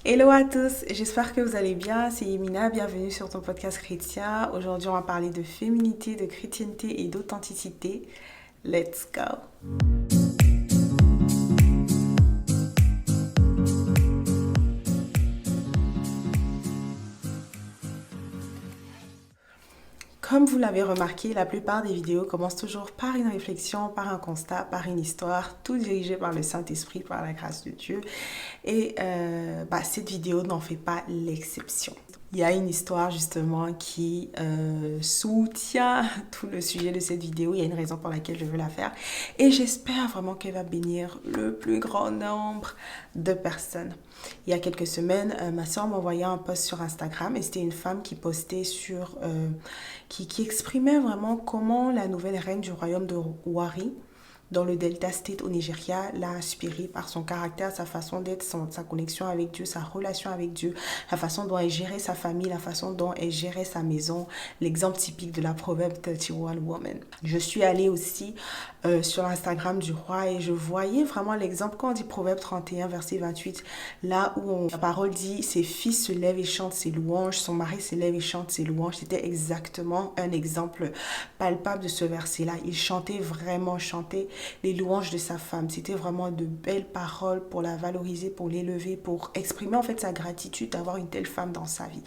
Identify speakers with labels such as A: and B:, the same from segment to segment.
A: Hello à tous, j'espère que vous allez bien. C'est Yemina, bienvenue sur ton podcast chrétien. Aujourd'hui, on va parler de féminité, de chrétienté et d'authenticité. Let's go! Comme vous l'avez remarqué, la plupart des vidéos commencent toujours par une réflexion, par un constat, par une histoire, tout dirigé par le Saint-Esprit, par la grâce de Dieu. Et cette vidéo n'en fait pas l'exception. Il y a une histoire justement qui soutient tout le sujet de cette vidéo. Il y a une raison pour laquelle je veux la faire. Et j'espère vraiment qu'elle va bénir le plus grand nombre de personnes. Il y a quelques semaines, ma soeur m'a envoyé un post sur Instagram et c'était une femme qui postait qui exprimait vraiment comment la nouvelle reine du royaume de Wari, dans le Delta State au Nigeria, l'a inspiré par son caractère, sa façon d'être, sa connexion avec Dieu, sa relation avec Dieu, la façon dont elle gérait sa famille, la façon dont elle gérait sa maison, l'exemple typique de la Proverbe 31 Woman. Je suis allée aussi sur l'Instagram du roi et je voyais vraiment l'exemple quand on dit Proverbe 31 verset 28, là où la parole dit ses fils se lèvent et chantent ses louanges, son mari se lève et chante ses louanges. C'était exactement un exemple palpable de ce verset-là. Il chantait les louanges de sa femme. C'était vraiment de belles paroles pour la valoriser, pour l'élever, pour exprimer en fait sa gratitude d'avoir une telle femme dans sa vie.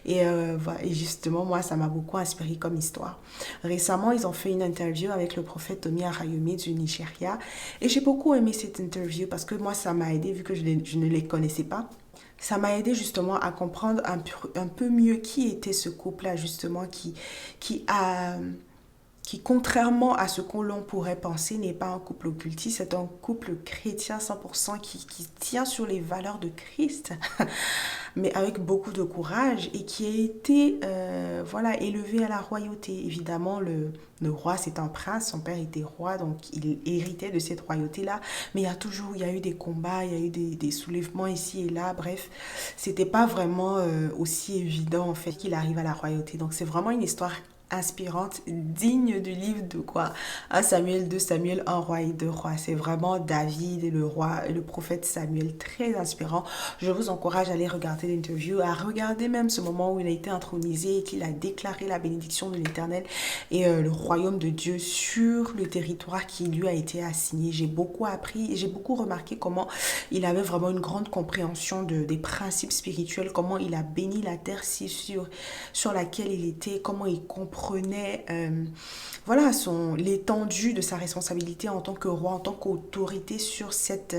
A: Voilà. Et justement, moi, ça m'a beaucoup inspiré comme histoire. Récemment, ils ont fait une interview avec le prophète Tomi Arayome du Nigeria. Et j'ai beaucoup aimé cette interview parce que moi, ça m'a aidé vu que je ne les connaissais pas. Ça m'a aidé justement à comprendre un peu mieux qui était ce couple-là justement qui a qui, contrairement à ce qu'on l'on pourrait penser, n'est pas un couple occultiste, c'est un couple chrétien 100% qui tient sur les valeurs de Christ, mais avec beaucoup de courage et qui a été élevé à la royauté. Évidemment, le roi, c'est un prince, son père était roi, donc il héritait de cette royauté-là, mais il y a eu des combats, il y a eu des soulèvements ici et là, bref, c'était pas vraiment aussi évident en fait qu'il arrive à la royauté. Donc c'est vraiment une histoire inspirante, digne du livre de quoi? Un Samuel, 2 Samuel, un roi et deux rois. C'est vraiment David et le roi et le prophète Samuel, très inspirant. Je vous encourage à aller regarder l'interview, à regarder même ce moment où il a été intronisé et qu'il a déclaré la bénédiction de l'Éternel et le royaume de Dieu sur le territoire qui lui a été assigné. J'ai beaucoup appris et j'ai beaucoup remarqué comment il avait vraiment une grande compréhension des principes spirituels, comment il a béni la terre sur laquelle il était, comment il comprenait l'étendue de sa responsabilité en tant que roi, en tant qu'autorité sur cette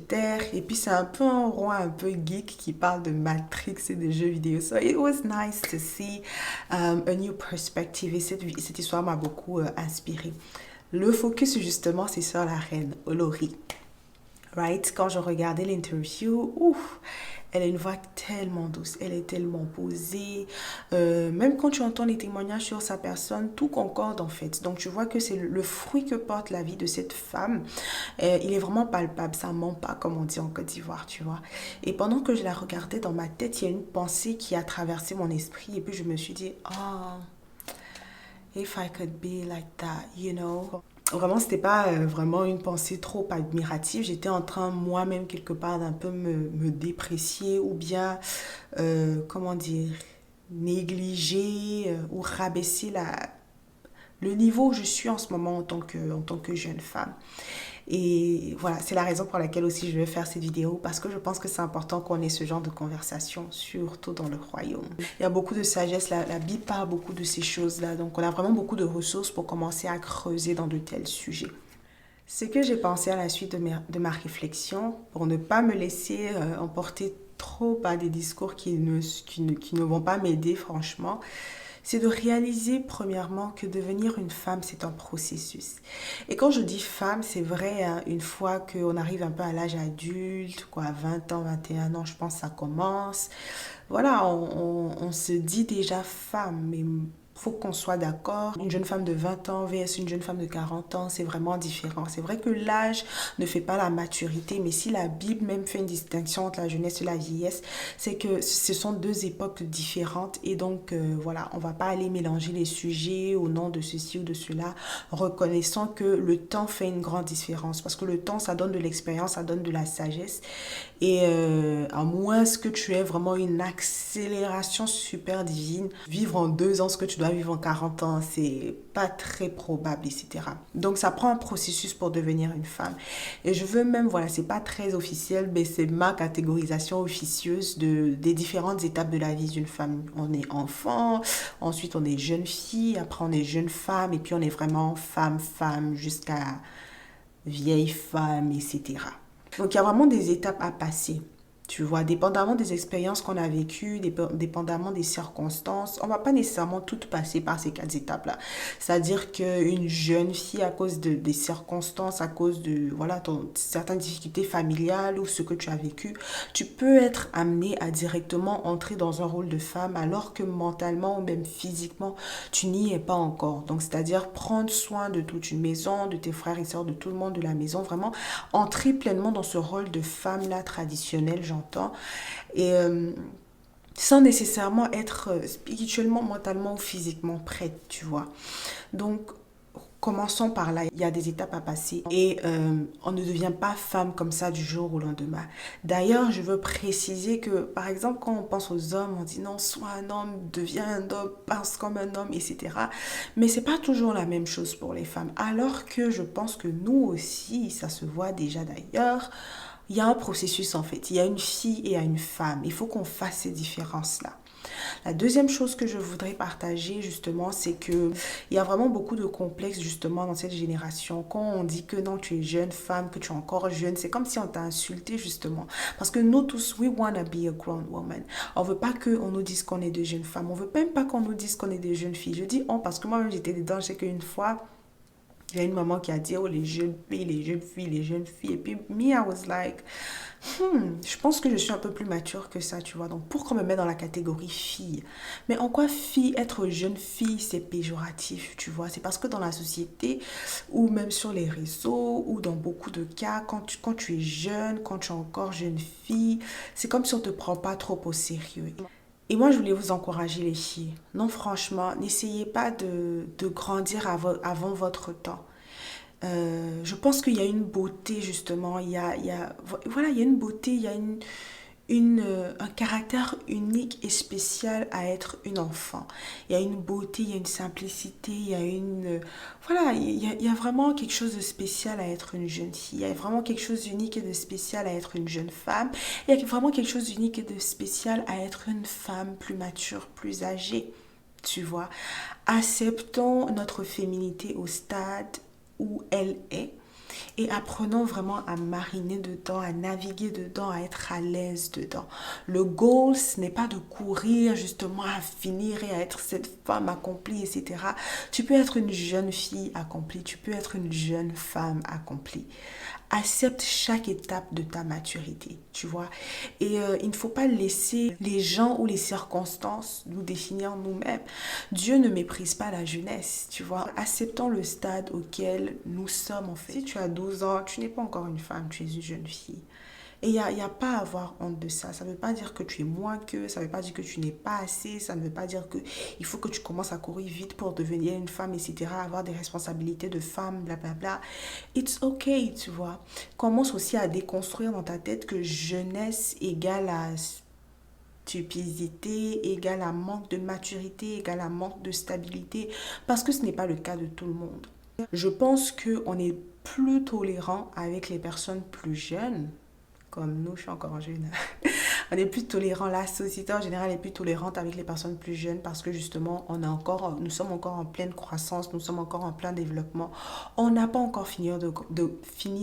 A: terre. Et puis c'est un peu un roi un peu geek qui parle de Matrix et de jeux vidéo. So it was nice to see a new perspective. Et cette histoire m'a beaucoup inspirée. Le focus justement c'est sur la reine Olori. Right? Quand je regardais l'interview, ouf, elle a une voix tellement douce, elle est tellement posée. Même quand tu entends les témoignages sur sa personne, tout concorde en fait. Donc tu vois que c'est le fruit que porte la vie de cette femme. Il est vraiment palpable, ça ment pas comme on dit en Côte d'Ivoire, tu vois. Et pendant que je la regardais dans ma tête, il y a une pensée qui a traversé mon esprit et puis je me suis dit, oh, if I could be like that, you know. Vraiment, c'était pas vraiment une pensée trop admirative. J'étais en train moi-même quelque part d'un peu me déprécier ou bien, comment dire, négliger ou rabaisser le niveau où je suis en ce moment en tant que jeune femme. Et voilà, c'est la raison pour laquelle aussi je vais faire cette vidéo parce que je pense que c'est important qu'on ait ce genre de conversation, surtout dans le royaume. Il y a beaucoup de sagesse, la Bible parle beaucoup de ces choses-là, donc on a vraiment beaucoup de ressources pour commencer à creuser dans de tels sujets. Ce que j'ai pensé à la suite de ma réflexion, pour ne pas me laisser emporter trop par des discours qui ne vont pas m'aider franchement, c'est de réaliser premièrement que devenir une femme, c'est un processus. Et quand je dis femme, c'est vrai, hein, une fois qu'on arrive un peu à l'âge adulte, quoi, 20 ans, 21 ans, je pense que ça commence. Voilà, on se dit déjà femme, mais faut qu'on soit d'accord. Une jeune femme de 20 ans vs une jeune femme de 40 ans, c'est vraiment différent. C'est vrai que l'âge ne fait pas la maturité, mais si la Bible même fait une distinction entre la jeunesse et la vieillesse, c'est que ce sont deux époques différentes et donc voilà, on va pas aller mélanger les sujets au nom de ceci ou de cela, reconnaissant que le temps fait une grande différence parce que le temps, ça donne de l'expérience, ça donne de la sagesse Et à moins que tu aies vraiment une accélération super divine, vivre en 2 ans ce que tu dois vivre en 40 ans, c'est pas très probable, etc. Donc ça prend un processus pour devenir une femme. Et je veux même, voilà, c'est pas très officiel, mais c'est ma catégorisation officieuse des différentes étapes de la vie d'une femme. On est enfant, ensuite on est jeune fille, après on est jeune femme, et puis on est vraiment femme jusqu'à vieille femme, etc. Donc il y a vraiment des étapes à passer. Tu vois, dépendamment des expériences qu'on a vécues, dépendamment des circonstances, on ne va pas nécessairement toutes passer par ces 4 étapes-là. C'est-à-dire qu'une jeune fille, à cause des circonstances, à cause de voilà, certaines difficultés familiales ou ce que tu as vécu, tu peux être amenée à directement entrer dans un rôle de femme alors que mentalement ou même physiquement, tu n'y es pas encore. Donc, c'est-à-dire prendre soin de toute une maison, de tes frères et sœurs, de tout le monde de la maison, vraiment entrer pleinement dans ce rôle de femme-là traditionnel, j'entends, et sans nécessairement être spirituellement, mentalement ou physiquement prête, tu vois. Donc, commençons par là. Il y a des étapes à passer et on ne devient pas femme comme ça du jour au lendemain. D'ailleurs, je veux préciser que, par exemple, quand on pense aux hommes, on dit non, sois un homme, deviens un homme, pense comme un homme, etc. Mais c'est pas toujours la même chose pour les femmes. Alors que je pense que nous aussi, ça se voit déjà d'ailleurs, il y a un processus en fait. Il y a une fille et il y a une femme. Il faut qu'on fasse ces différences-là. La deuxième chose que je voudrais partager justement, c'est que il y a vraiment beaucoup de complexes justement dans cette génération. Quand on dit que non, tu es jeune femme, que tu es encore jeune, c'est comme si on t'a insulté justement. Parce que nous tous, we wanna be a grown woman. On veut pas qu'on nous dise qu'on est des jeunes femmes. On veut même pas qu'on nous dise qu'on est des jeunes filles. Je dis on parce que moi-même j'étais dedans. Je sais qu'une fois, il y a une maman qui a dit, oh, les jeunes filles, les jeunes filles, les jeunes filles. Et puis, me, I was like, je pense que je suis un peu plus mature que ça, tu vois. Donc, pourquoi me mettre dans la catégorie fille? Mais en quoi fille, être jeune fille, c'est péjoratif, tu vois? C'est parce que dans la société, ou même sur les réseaux, ou dans beaucoup de cas, quand tu es jeune, quand tu es encore jeune fille, c'est comme si on ne te prend pas trop au sérieux. Et moi, je voulais vous encourager, les filles. Non, franchement, n'essayez pas de grandir avant votre temps. Je pense qu'il y a une beauté, justement. Voilà, il y a une beauté, il y a un caractère unique et spécial à être une enfant. Il y a une beauté, il y a une simplicité, il y a voilà, il y a vraiment quelque chose de spécial à être une jeune fille. Il y a vraiment quelque chose d'unique et de spécial à être une jeune femme. Il y a vraiment quelque chose d'unique et de spécial à être une femme plus mature, plus âgée. Tu vois, acceptons notre féminité au stade où elle est et apprenons vraiment à mariner dedans, à naviguer dedans, à être à l'aise dedans. Le goal, ce n'est pas de courir justement à finir et à être cette femme accomplie, etc. Tu peux être une jeune fille accomplie, tu peux être une jeune femme accomplie. Accepte chaque étape de ta maturité, tu vois. Et il ne faut pas laisser les gens ou les circonstances nous définir nous-mêmes. Dieu ne méprise pas la jeunesse, tu vois. Acceptons le stade auquel nous sommes en fait. Si tu as 12 ans, tu n'es pas encore une femme, tu es une jeune fille. Et il y a pas à avoir honte de ça. Ça ne veut pas dire que tu es moins que, ça ne veut pas dire que tu n'es pas assez, ça ne veut pas dire que il faut que tu commences à courir vite pour devenir une femme, etc., avoir des responsabilités de femme, blablabla. It's okay, tu vois. Commence aussi à déconstruire dans ta tête que jeunesse égale à stupidité, égale à manque de maturité, égale à manque de stabilité, parce que ce n'est pas le cas de tout le monde. Je pense qu'on est plus tolérant avec les personnes plus jeunes comme nous, je suis encore jeune. On est plus tolérant, la société en général est plus tolérante avec les personnes plus jeunes parce que justement, nous sommes encore en pleine croissance, nous sommes encore en plein développement. On n'a pas encore fini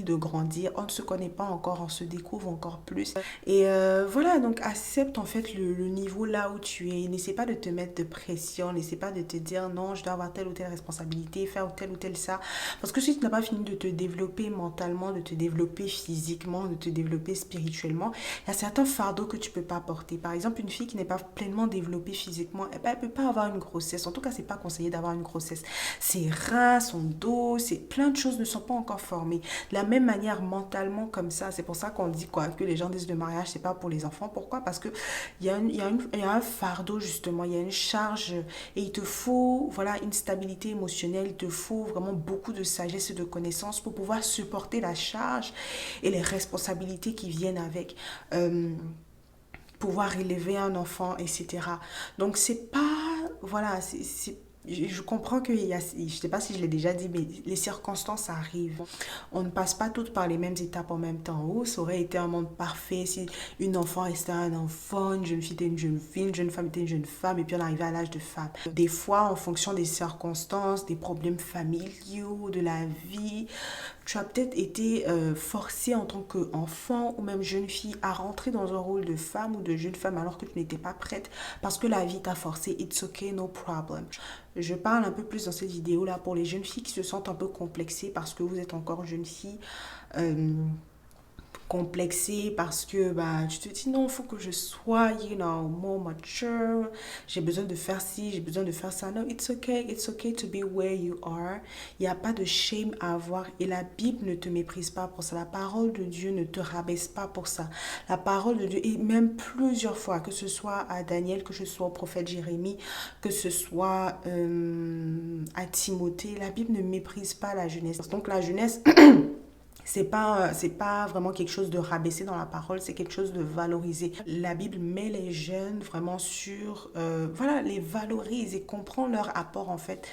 A: de grandir, on ne se connaît pas encore, on se découvre encore plus. Et voilà, donc accepte en fait le niveau là où tu es. N'essaie pas de te mettre de pression, n'essaie pas de te dire non, je dois avoir telle ou telle responsabilité, faire tel ou tel ça. Parce que si tu n'as pas fini de te développer mentalement, de te développer physiquement, de te développer spirituellement, il y a certains fardeaux que que tu peux pas porter. Par exemple, une fille qui n'est pas pleinement développée physiquement, eh ben, elle peut pas avoir une grossesse. En tout cas, c'est pas conseillé d'avoir une grossesse. Ses reins, son dos, plein de choses ne sont pas encore formées. De la même manière, mentalement comme ça, c'est pour ça qu'on dit quoi, que les gens disent le mariage, c'est pas pour les enfants. Pourquoi? Parce que il y a un fardeau justement, il y a une charge et il te faut, voilà, une stabilité émotionnelle, il te faut vraiment beaucoup de sagesse et de connaissances pour pouvoir supporter la charge et les responsabilités qui viennent avec. Euh, Pouvoir élever un enfant, etc. Donc c'est pas, voilà, je comprends qu'il y a, je sais pas si je l'ai déjà dit, mais les circonstances arrivent. On ne passe pas toutes par les mêmes étapes en même temps. Oh, ça aurait été un monde parfait si une enfant restait un enfant, une jeune fille était une jeune fille, une jeune femme était une jeune femme, et puis on arrivait à l'âge de femme. Des fois, en fonction des circonstances, des problèmes familiaux, de la vie, tu as peut-être été forcé en tant qu'enfant ou même jeune fille à rentrer dans un rôle de femme ou de jeune femme alors que tu n'étais pas prête parce que la vie t'a forcé. It's okay, no problem. Je parle un peu plus dans cette vidéo là pour les jeunes filles qui se sentent un peu complexées parce que vous êtes encore jeune fille. Euh, Complexé parce que bah, tu te dis non, il faut que je sois, more mature, j'ai besoin de faire ci, j'ai besoin de faire ça. Non, it's okay to be where you are. Il n'y a pas de shame à avoir et la Bible ne te méprise pas pour ça. La parole de Dieu ne te rabaisse pas pour ça. La parole de Dieu, et même plusieurs fois, que ce soit à Daniel, que ce soit au prophète Jérémie, que ce soit à Timothée, la Bible ne méprise pas la jeunesse. Donc la jeunesse... C'est pas vraiment quelque chose de rabaissé dans la parole, c'est quelque chose de valorisé. La Bible met les jeunes vraiment sur, voilà, les valorise et comprend leur apport en fait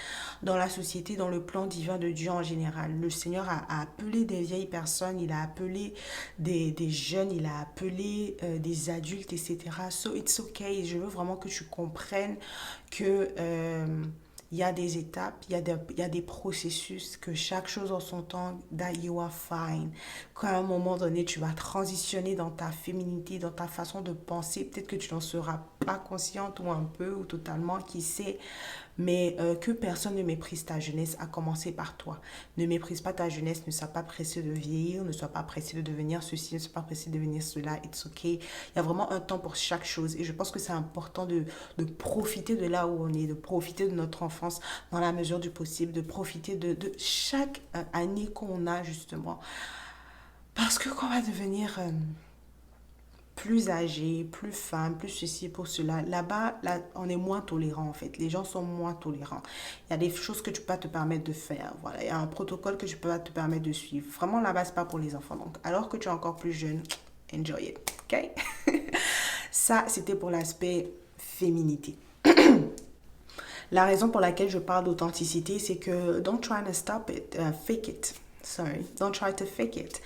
A: dans la société, dans le plan divin de Dieu en général. Le Seigneur a appelé des vieilles personnes, il a appelé des jeunes, il a appelé des adultes, etc. So it's okay, je veux vraiment que tu comprennes que... il y a des étapes, il y a des processus, que chaque chose en son temps, that you are fine. Qu'à un moment donné, tu vas transitionner dans ta féminité, dans ta façon de penser. Peut-être que tu n'en seras pas consciente ou un peu ou totalement, qui sait. Mais que personne ne méprise ta jeunesse, à commencer par toi. Ne méprise pas ta jeunesse, ne sois pas pressé de vieillir, ne sois pas pressé de devenir ceci, ne sois pas pressé de devenir cela, it's okay. Il y a vraiment un temps pour chaque chose et je pense que c'est important de profiter de là où on est, de profiter de notre enfance dans la mesure du possible, de profiter de chaque année qu'on a justement. Parce que quand on va devenir... plus âgé, plus femme, plus ceci, pour cela. Là-bas, là, on est moins tolérant en fait. Les gens sont moins tolérants. Il y a des choses que tu peux pas te permettre de faire. Voilà, il y a un protocole que tu peux pas te permettre de suivre. Vraiment, là-bas, c'est pas pour les enfants. Donc, alors que tu es encore plus jeune, enjoy it. Ok? Ça, c'était pour l'aspect féminité. La raison pour laquelle je parle d'authenticité, c'est que don't try to stop it, fake it. Sorry, don't try to fake it.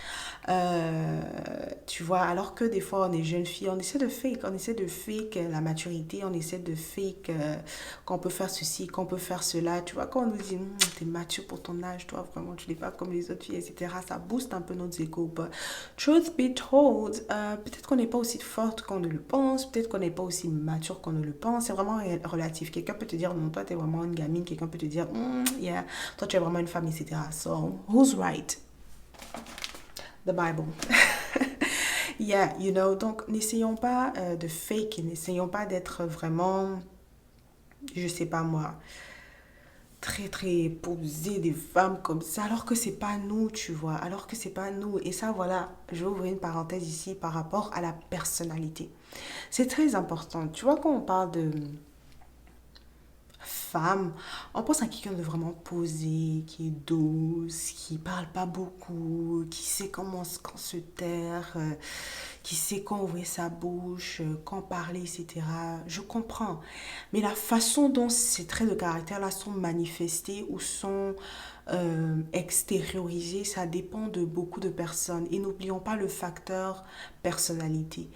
A: Tu vois, alors que des fois on est jeune fille, on essaie de fake la maturité, on essaie de fake qu'on peut faire ceci, qu'on peut faire cela. Tu vois, quand on nous dit t'es mature pour ton âge, toi vraiment tu n'es pas comme les autres filles, etc. Ça booste un peu notre ego. But truth be told, peut-être qu'on n'est pas aussi forte qu'on ne le pense, peut-être qu'on n'est pas aussi mature qu'on ne le pense. C'est vraiment relatif. Quelqu'un peut te dire non, toi t'es vraiment une gamine, quelqu'un peut te dire yeah, toi tu es vraiment une femme, etc. So, who's right? The Bible. Yeah, donc n'essayons pas de fake, n'essayons pas d'être vraiment, je sais pas moi, très très posées des femmes comme ça, alors que c'est pas nous, tu vois, alors que c'est pas nous. Et ça, voilà, je vais ouvrir une parenthèse ici par rapport à la personnalité. C'est très important. Tu vois, quand on parle de femme, on pense à quelqu'un de vraiment posé, qui est douce, qui parle pas beaucoup, qui sait quand se taire, qui sait quand ouvrir sa bouche, quand parler, etc. Je comprends. Mais la façon dont ces traits de caractère-là sont manifestés ou sont extériorisés, ça dépend de beaucoup de personnes. Et n'oublions pas le facteur personnalité.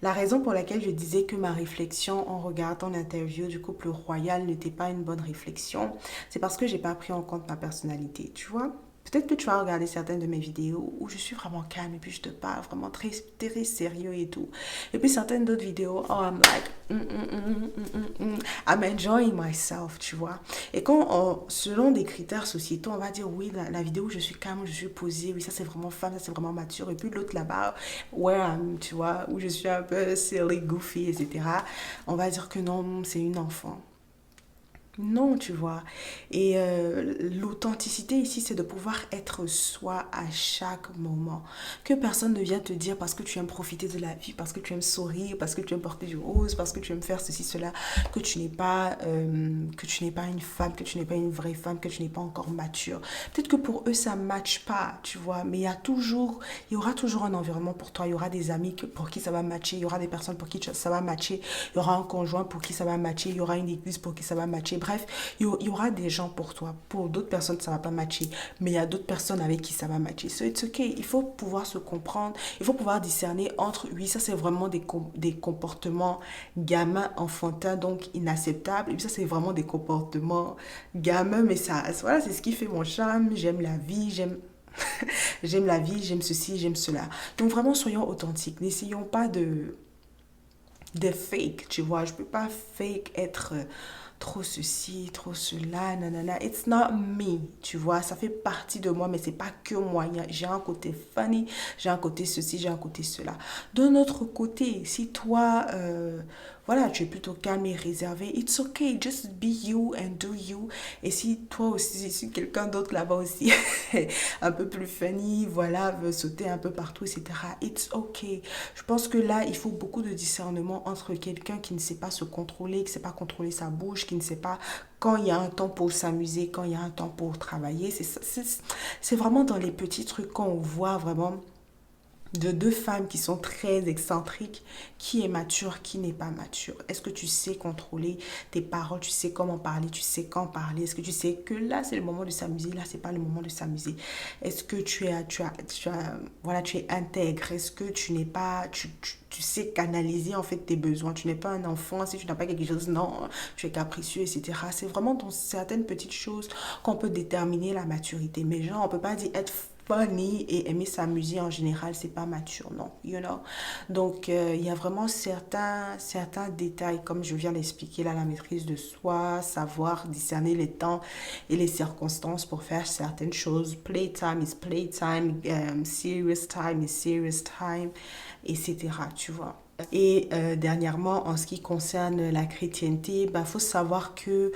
A: La raison pour laquelle je disais que ma réflexion en regardant l'interview du couple royal n'était pas une bonne réflexion, c'est parce que j'ai pas pris en compte ma personnalité, tu vois. Peut-être que tu vas regarder certaines de mes vidéos où je suis vraiment calme et puis je te parle vraiment très, très sérieux et tout. Et puis certaines d'autres vidéos, oh, I'm like, I'm enjoying myself, tu vois. Et selon des critères sociétaux, on va dire, oui, la vidéo où je suis calme, où je suis posée, oui, ça c'est vraiment femme, ça c'est vraiment mature. Et puis l'autre là-bas, where I'm, tu vois, où je suis un peu silly, goofy, etc. On va dire que non, c'est une enfant. Non, tu vois. Et l'authenticité ici, c'est de pouvoir être soi à chaque moment. Que personne ne vienne te dire parce que tu aimes profiter de la vie, parce que tu aimes sourire, parce que tu aimes porter du rose, parce que tu aimes faire ceci, cela, que tu n'es pas une femme, que tu n'es pas une vraie femme, que tu n'es pas encore mature. Peut-être que pour eux, ça ne matche pas, tu vois. Mais il y aura toujours un environnement pour toi. Il y aura des amis pour qui ça va matcher. Il y aura des personnes pour qui ça va matcher. Il y aura un conjoint pour qui ça va matcher. Il y aura une église pour qui ça va matcher. Bref, il y aura des gens pour toi. Pour d'autres personnes, ça ne va pas matcher. Mais il y a d'autres personnes avec qui ça va matcher. So it's okay. Il faut pouvoir se comprendre. Il faut pouvoir discerner entre, oui, ça c'est vraiment des comportements gamins, enfantins, donc inacceptables. Et puis ça c'est vraiment des comportements gamins. Mais ça, voilà, c'est ce qui fait mon charme. J'aime la vie, j'aime la vie, j'aime ceci, j'aime cela. Donc vraiment, soyons authentiques. N'essayons pas de fake, tu vois. Je peux pas fake être trop ceci, trop cela, nanana. It's not me, tu vois. Ça fait partie de moi, mais c'est pas que moi. J'ai un côté funny, j'ai un côté ceci, j'ai un côté cela. D'un autre côté, si toi, voilà, tu es plutôt calme et réservé, it's okay, just be you and do you. Et si toi aussi, si quelqu'un d'autre là-bas aussi, un peu plus funny, voilà, veut sauter un peu partout, etc., it's okay. Je pense que là, il faut beaucoup de discernement entre quelqu'un qui ne sait pas se contrôler, qui ne sait pas contrôler sa bouche, qui ne sait pas quand il y a un temps pour s'amuser, quand il y a un temps pour travailler. C'est vraiment dans les petits trucs qu'on voit vraiment de deux femmes qui sont très excentriques, qui est mature, qui n'est pas mature. Est-ce que tu sais contrôler tes paroles, tu sais comment parler, tu sais quand parler, est-ce que tu sais que là c'est le moment de s'amuser, là c'est pas le moment de s'amuser. Est-ce que voilà, tu es intègre, est-ce que tu n'es pas, tu sais canaliser en fait tes besoins, tu n'es pas un enfant, si tu n'as pas quelque chose, non, tu es capricieux, etc. C'est vraiment dans certaines petites choses qu'on peut déterminer la maturité. Mais genre, on peut pas dire être funny et aimer s'amuser en général, c'est pas mature, non, you know. Donc, il y a vraiment certains détails, comme je viens d'expliquer là, la maîtrise de soi, savoir discerner les temps et les circonstances pour faire certaines choses. Playtime is playtime, serious time is serious time, etc., tu vois. Et dernièrement, en ce qui concerne la chrétienté, bah, faut savoir que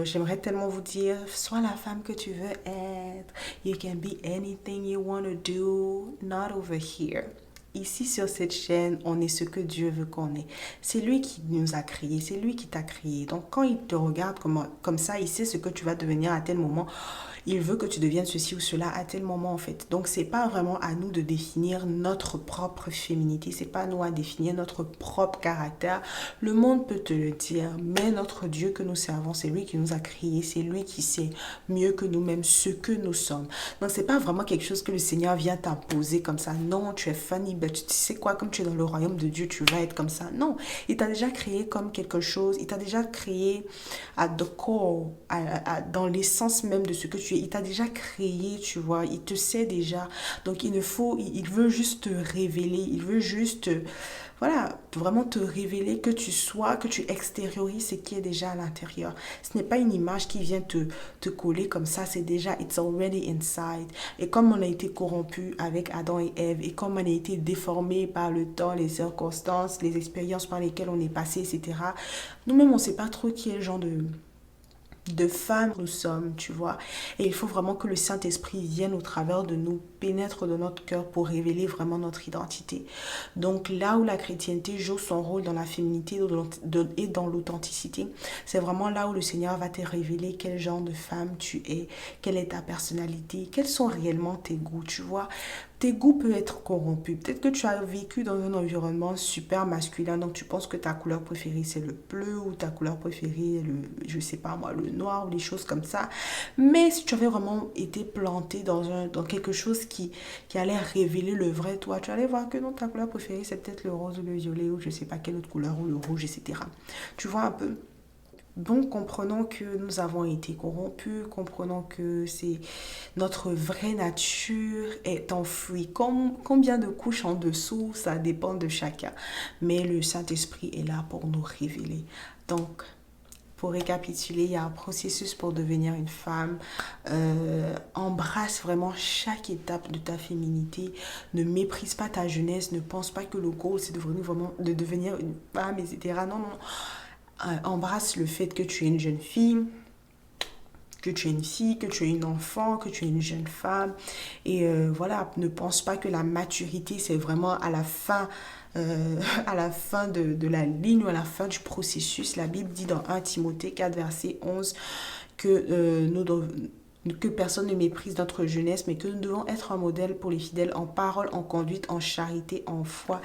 A: j'aimerais tellement vous dire, sois la femme que tu veux être. You can be anything you want to do, not over here. Ici sur cette chaîne, on est ce que Dieu veut qu'on est. C'est lui qui nous a créés, c'est lui qui t'a créé. Donc quand il te regarde comme ça, il sait ce que tu vas devenir à tel moment. Il veut que tu deviennes ceci ou cela à tel moment en fait. Donc c'est pas vraiment à nous de définir notre propre féminité, c'est pas à nous à définir notre propre caractère. Le monde peut te le dire, mais notre Dieu que nous servons, c'est lui qui nous a créés, c'est lui qui sait mieux que nous-mêmes ce que nous sommes. Donc c'est pas vraiment quelque chose que le Seigneur vient t'imposer comme ça. Non, tu es funny, ben, tu sais quoi, comme tu es dans le royaume de Dieu, tu vas être comme ça. Non, il t'a déjà créé comme quelque chose, il t'a déjà créé à the core, dans l'essence même de ce que tu es. Il t'a déjà créé, tu vois, il te sait déjà. Donc il veut juste te révéler, il veut juste, voilà, vraiment te révéler que tu sois, que tu extériorises ce qui est déjà à l'intérieur. Ce n'est pas une image qui vient te coller comme ça, c'est déjà, it's already inside. Et comme on a été corrompu avec Adam et Ève, et comme on a été déformé par le temps, les circonstances, les expériences par lesquelles on est passé, etc., nous-mêmes, on ne sait pas trop qui est le genre de femmes nous sommes, tu vois. Et il faut vraiment que le Saint-Esprit vienne au travers de nous, pénètre dans notre cœur pour révéler vraiment notre identité. Donc là où la chrétienté joue son rôle dans la féminité et dans l'authenticité, c'est vraiment là où le Seigneur va te révéler quel genre de femme tu es, quelle est ta personnalité, quels sont réellement tes goûts, tu vois. Tes goûts peuvent être corrompus. Peut-être que tu as vécu dans un environnement super masculin, donc tu penses que ta couleur préférée c'est le bleu ou ta couleur préférée est je sais pas moi, le noir ou des choses comme ça. Mais si tu avais vraiment été planté dans quelque chose qui allait révéler le vrai toi, tu allais voir que non, ta couleur préférée c'est peut-être le rose ou le violet ou je sais pas quelle autre couleur ou le rouge, etc. Tu vois un peu. Donc, comprenons que nous avons été corrompus, comprenons que c'est notre vraie nature est enfouie. Combien de couches en dessous, ça dépend de chacun. Mais le Saint-Esprit est là pour nous révéler. Donc, pour récapituler, il y a un processus pour devenir une femme. Embrasse vraiment chaque étape de ta féminité. Ne méprise pas ta jeunesse. Ne pense pas que le goal, c'est de devenir une femme, etc. Non, non. Embrasse le fait que tu es une jeune fille, que tu es une fille, que tu es une enfant, que tu es une jeune femme. Et voilà, ne pense pas que la maturité, c'est vraiment à la fin de la ligne ou à la fin du processus. La Bible dit dans 1 Timothée 4, verset 11, que que personne ne méprise notre jeunesse, mais que nous devons être un modèle pour les fidèles en parole, en conduite, en charité, en foi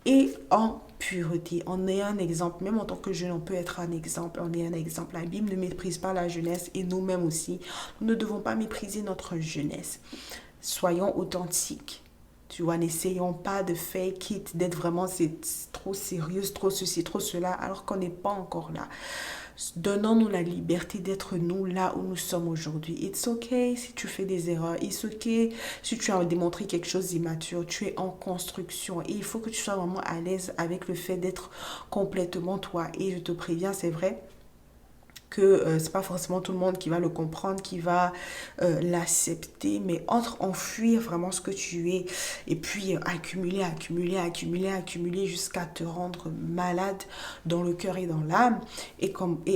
A: et en pureté. On est un exemple, même en tant que jeune, on peut être un exemple. On est un exemple. La Bible ne méprise pas la jeunesse et nous-mêmes aussi. Nous ne devons pas mépriser notre jeunesse. Soyons authentiques. Tu vois, n'essayons pas de fake it, d'être vraiment c'est trop sérieuse, trop ceci, trop cela, alors qu'on n'est pas encore là. Donnons-nous la liberté d'être nous là où nous sommes aujourd'hui. It's okay si tu fais des erreurs. It's okay si tu as démontré quelque chose d'immature. Tu es en construction et il faut que tu sois vraiment à l'aise avec le fait d'être complètement toi. Et je te préviens, c'est vrai que c'est pas forcément tout le monde qui va le comprendre, qui va l'accepter, mais entre enfuir vraiment ce que tu es et puis accumuler jusqu'à te rendre malade dans le cœur et dans l'âme et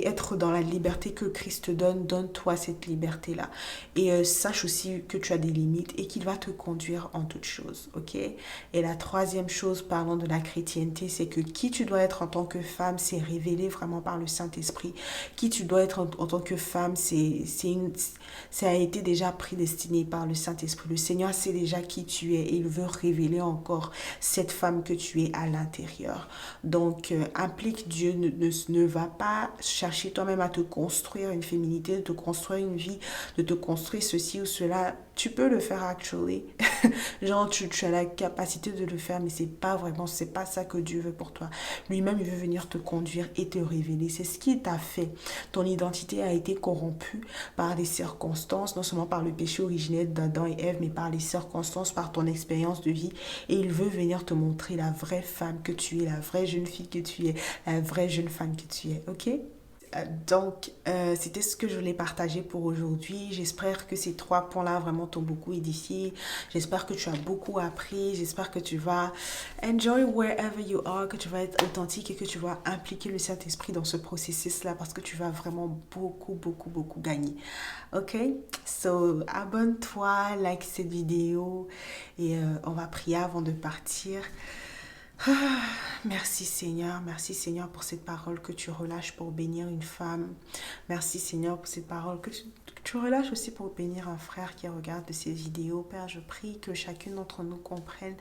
A: être dans la liberté que Christ te donne, donne-toi cette liberté-là. Et sache aussi que tu as des limites et qu'il va te conduire en toutes choses, ok? Et la troisième chose, parlant de la chrétienté, c'est que qui tu dois être en tant que femme, c'est révélé vraiment par le Saint-Esprit. Qui tu dois être en tant que femme, ça a été déjà prédestiné par le Saint-Esprit. Le Seigneur sait déjà qui tu es et il veut révéler encore cette femme que tu es à l'intérieur. Donc, implique Dieu, ne va pas chercher toi-même à te construire une féminité, de te construire une vie, de te construire ceci ou cela. Tu peux le faire actually. Genre, tu as la capacité de le faire, mais c'est pas ça que Dieu veut pour toi. Lui-même, il veut venir te conduire et te révéler. C'est ce qu'il t'a fait. Ton identité a été corrompue par les circonstances, non seulement par le péché originel d'Adam et Ève, mais par les circonstances, par ton expérience de vie. Et il veut venir te montrer la vraie femme que tu es, la vraie jeune fille que tu es, la vraie jeune femme que tu es. Ok? Donc, c'était ce que je voulais partager pour aujourd'hui. J'espère que ces 3 points-là vraiment t'ont beaucoup édifié. J'espère que tu as beaucoup appris. J'espère que tu vas enjoy wherever you are, que tu vas être authentique et que tu vas impliquer le Saint-Esprit dans ce processus-là parce que tu vas vraiment beaucoup gagner. Ok? So, abonne-toi, like cette vidéo et on va prier avant de partir. Merci Seigneur pour cette parole que tu relâches pour bénir une femme. Merci Seigneur pour cette parole que tu relâches aussi pour bénir un frère qui regarde de ces vidéos. Père, je prie que chacune d'entre nous comprenne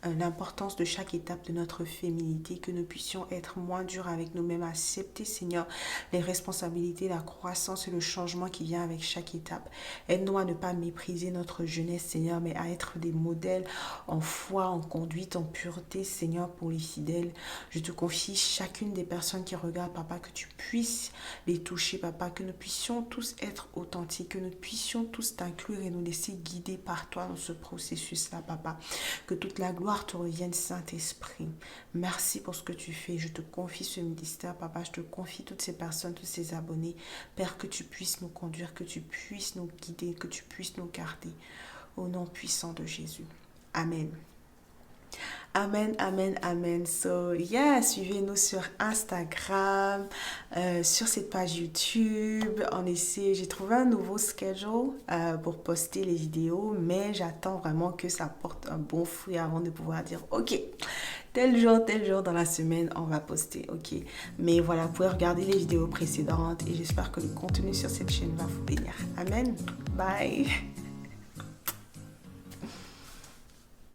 A: l'importance de chaque étape de notre féminité, que nous puissions être moins durs avec nous-mêmes, accepter Seigneur les responsabilités, la croissance et le changement qui vient avec chaque étape. Aide-nous à ne pas mépriser notre jeunesse Seigneur, mais à être des modèles en foi, en conduite, en pureté Seigneur pour les fidèles. Je te confie chacune des personnes qui regardent, Papa, que tu puisses les toucher, Papa, que nous puissions tous être authentiques, que nous puissions tous t'inclure et nous laisser guider par toi dans ce processus-là, Papa. Que toute la gloire te revienne, Saint-Esprit. Merci pour ce que tu fais. Je te confie ce ministère, Papa. Je te confie toutes ces personnes, tous ces abonnés. Père, que tu puisses nous conduire, que tu puisses nous guider, que tu puisses nous garder. Au nom puissant de Jésus. Amen. Amen. So, yeah, suivez-nous sur Instagram, sur cette page YouTube. J'ai trouvé un nouveau schedule pour poster les vidéos, mais j'attends vraiment que ça porte un bon fruit avant de pouvoir dire, ok, tel jour dans la semaine, on va poster, ok. Mais voilà, vous pouvez regarder les vidéos précédentes et j'espère que le contenu sur cette chaîne va vous bénir. Amen. Bye.